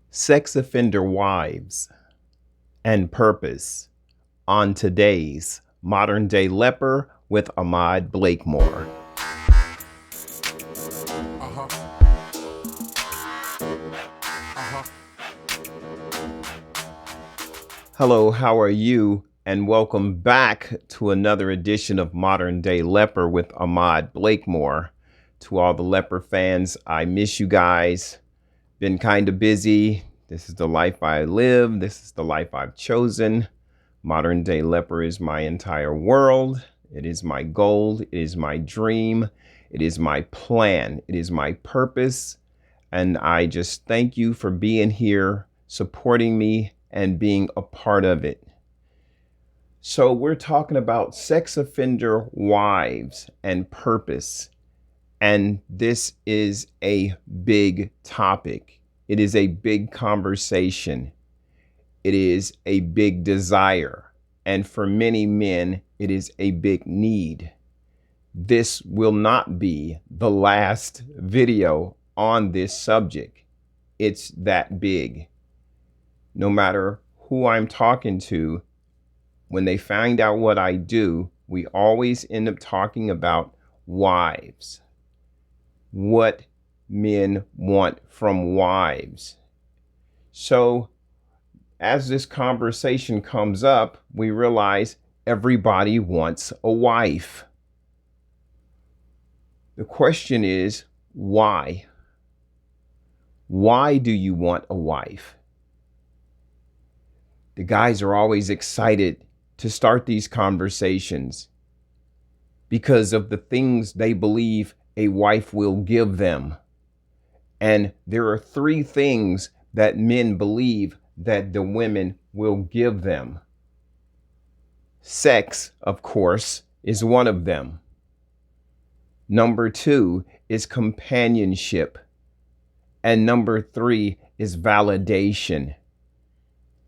Sex offender wives and purpose on today's Modern Day Leper with Ahmad Blakemore. Hello, how are you? And welcome back to another edition of Modern Day Leper with Ahmad Blakemore. To all the Leper fans, I miss you guys. Been kind of busy. This is the life I live. This is the life I've chosen. Modern Day Leper is my entire world. It is my goal. It is my dream. It is my plan. It is my purpose. And I just thank you for being here, supporting me, and being a part of it. So we're talking about sex offender wives and purpose. And this is a big topic. It is a big conversation. It is a big desire. And for many men, it is a big need. This will not be the last video on this subject. It's that big. No matter who I'm talking to, when they find out what I do, we always end up talking about wives. What men want from wives. So as this conversation comes up, we realize everybody wants a wife. The question is, why? Why do you want a wife? The guys are always excited to start these conversations because of the things they believe a wife will give them. And there are three things that men believe that the women will give them. Sex, of course, is one of them. Number two is companionship. And number three is validation.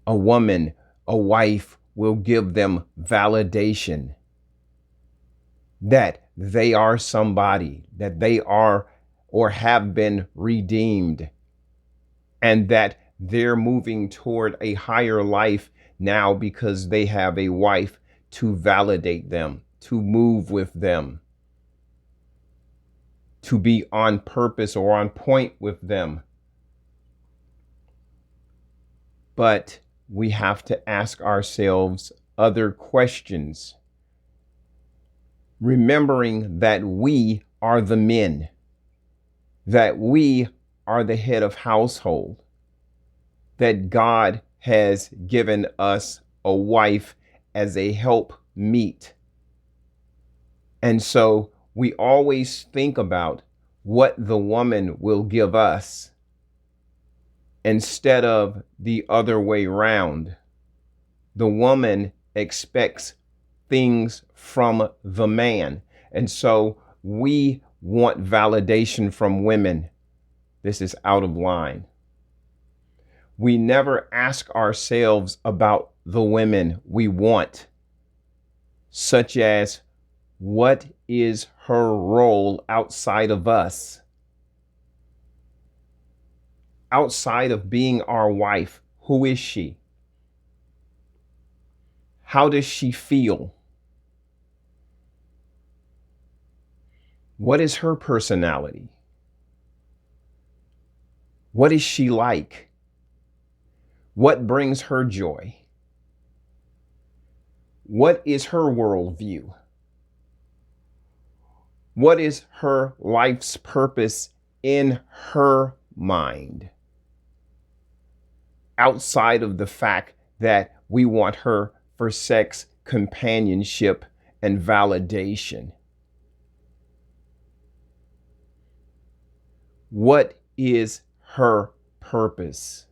A woman, a wife, will give them validation that they are somebody, that they are or have been redeemed, and that they're moving toward a higher life now because they have a wife to validate them, to move with them, to be on purpose or on point with them. But we have to ask ourselves other questions, remembering that we are the men, that we are the head of household, that God has given us a wife as a help meet. And so we always think about what the woman will give us instead of the other way around. The woman expects things from the man. And so we want validation from women. This is out of line. We never ask ourselves about the women we want, such as, what is her role outside of us? Outside of being our wife, who is she? How does she feel? What is her personality? What is she like? What brings her joy? What is her worldview? What is her life's purpose in her mind? Outside of the fact that we want her for sex, companionship, and validation. What is her purpose?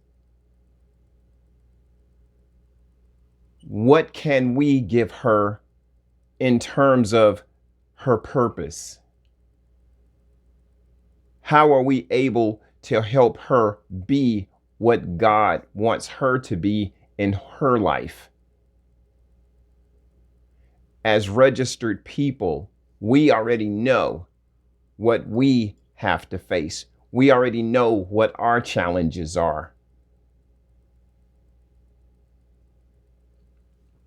What can we give her in terms of her purpose? How are we able to help her be what God wants her to be in her life? As registered people, we already know what we have to face. We already know what our challenges are.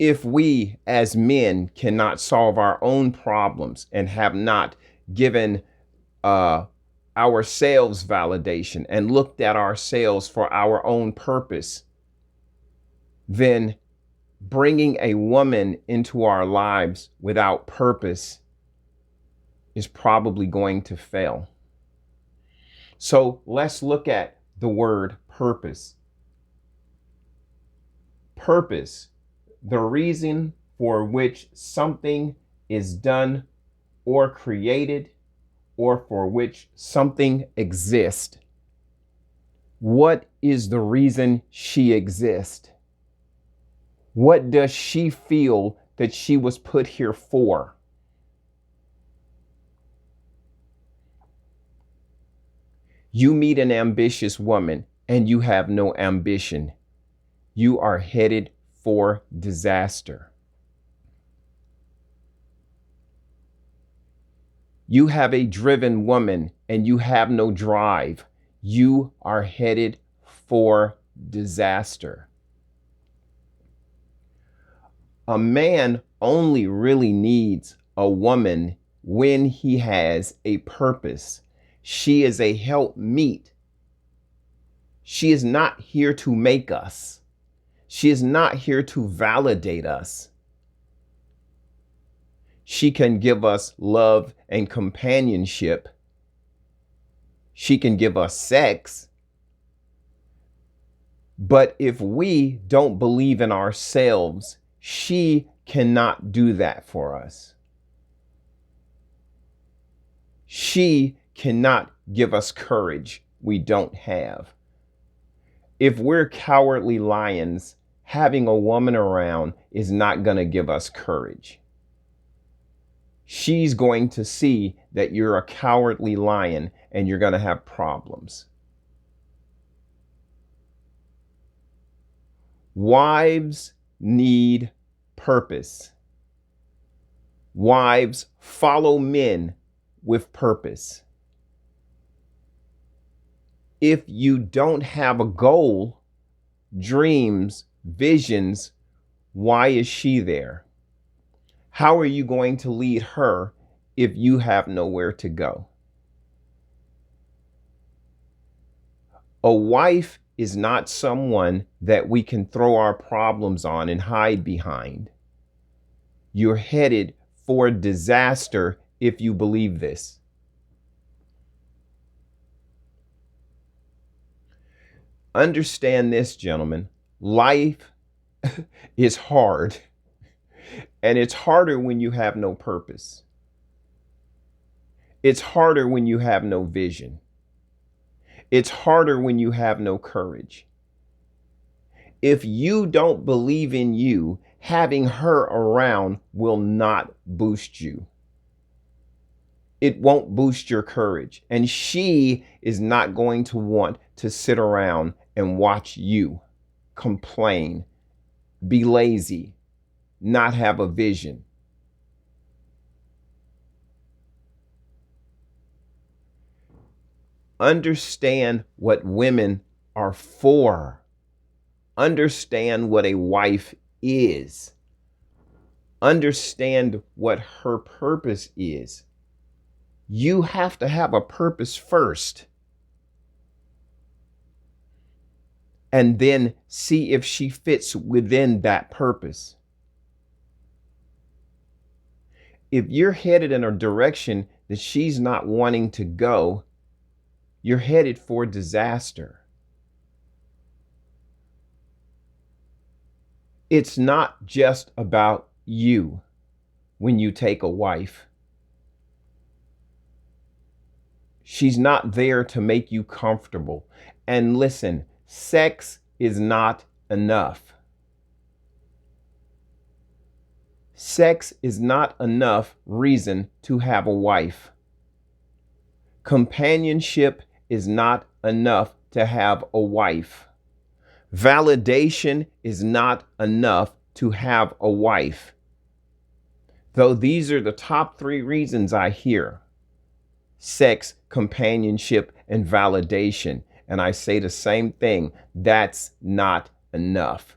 If we as men cannot solve our own problems and have not given ourselves validation and looked at ourselves for our own purpose, then bringing a woman into our lives without purpose is probably going to fail. So let's look at the word purpose. Purpose, the reason for which something is done or created, or for which something exists. What is the reason she exists? What does she feel that she was put here for? You meet an ambitious woman and you have no ambition. You are headed for disaster. You have a driven woman and you have no drive. You are headed for disaster. A man only really needs a woman when he has a purpose. She is a helpmeet. She is not here to make us. She is not here to validate us. She can give us love and companionship. She can give us sex. But if we don't believe in ourselves, she cannot do that for us. She cannot give us courage we don't have. If we're cowardly lions, having a woman around is not going to give us courage. She's going to see that you're a cowardly lion and you're going to have problems. Wives need purpose. Wives follow men with purpose. If you don't have a goal, dreams, visions, why is she there? How are you going to lead her if you have nowhere to go? A wife is not someone that we can throw our problems on and hide behind. You're headed for disaster if you believe this. Understand this, gentlemen. Life is hard. And it's harder when you have no purpose. It's harder when you have no vision. It's harder when you have no courage. If you don't believe in you, having her around will not boost you. It won't boost your courage. And she is not going to want to sit around and watch you complain, be lazy, not have a vision. Understand what women are for. Understand what a wife is. Understand what her purpose is. You have to have a purpose first. And then see if she fits within that purpose. If you're headed in a direction that she's not wanting to go, you're headed for disaster. It's not just about you when you take a wife. She's not there to make you comfortable. And listen, sex is not enough. Sex is not enough reason to have a wife. Companionship is not enough to have a wife. Validation is not enough to have a wife. Though these are the top 3 reasons I hear: sex, companionship, and validation. And I say the same thing. That's not enough.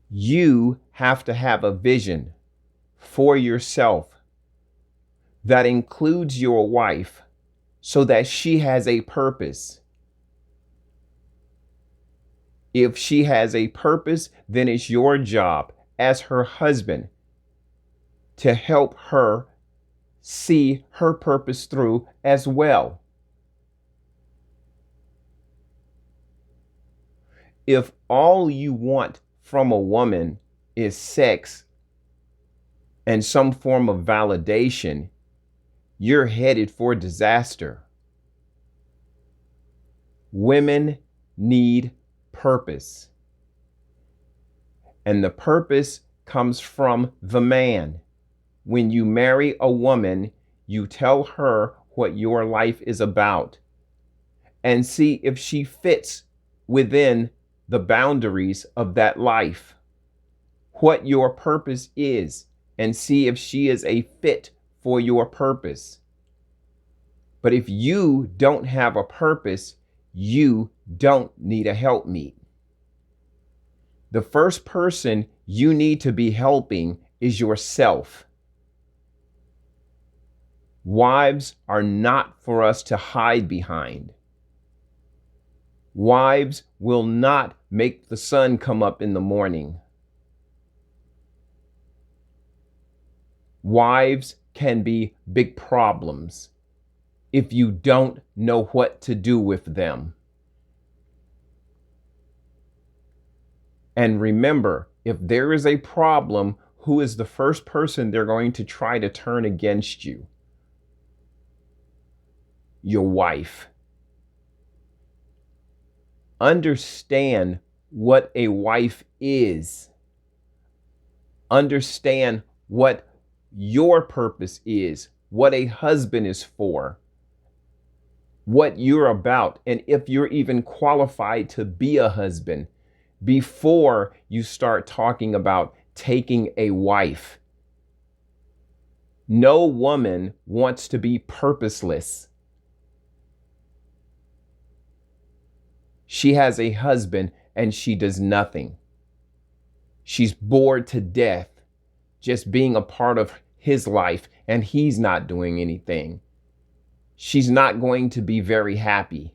You have to have a vision for yourself that includes your wife so that she has a purpose. If she has a purpose, then it's your job as her husband to help her see her purpose through as well. If all you want from a woman is sex and some form of validation, you're headed for disaster. Women need purpose. And the purpose comes from the man. When you marry a woman, you tell her what your life is about and see if she fits within the boundaries of that life, what your purpose is, and see if she is a fit for your purpose. But if you don't have a purpose, you don't need a helpmeet. The first person you need to be helping is yourself. Wives are not for us to hide behind. Wives will not make the sun come up in the morning. Wives can be big problems if you don't know what to do with them. And remember, if there is a problem, who is the first person they're going to try to turn against you? Your wife. Understand what a wife is. Understand what your purpose is, what a husband is for, what you're about, and if you're even qualified to be a husband before you start talking about taking a wife. No woman wants to be purposeless. She has a husband and she does nothing. She's bored to death just being a part of his life and he's not doing anything. She's not going to be very happy.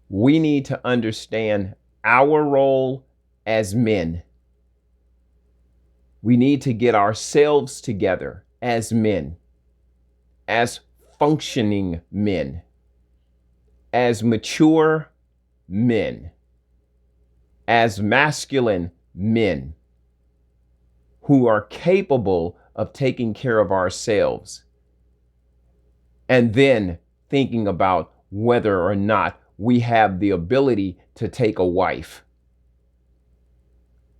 We need to understand our role as men. We need to get ourselves together as men, as functioning men, as mature men, as masculine men who are capable of taking care of ourselves and then thinking about whether or not we have the ability to take a wife.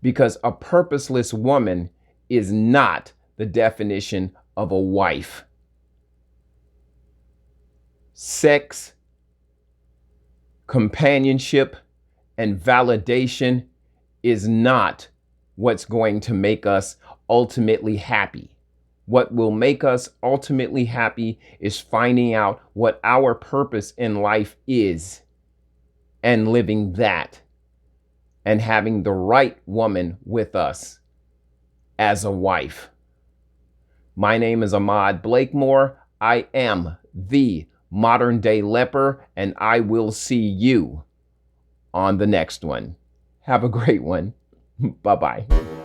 Because a purposeless woman is not the definition of a wife. Sex, companionship, and validation is not what's going to make us ultimately happy. What will make us ultimately happy is finding out what our purpose in life is and living that and having the right woman with us as a wife. My name is Ahmad Blakemore. I am the modern day leper, and I will see you on the next one. Have a great one. Bye-bye.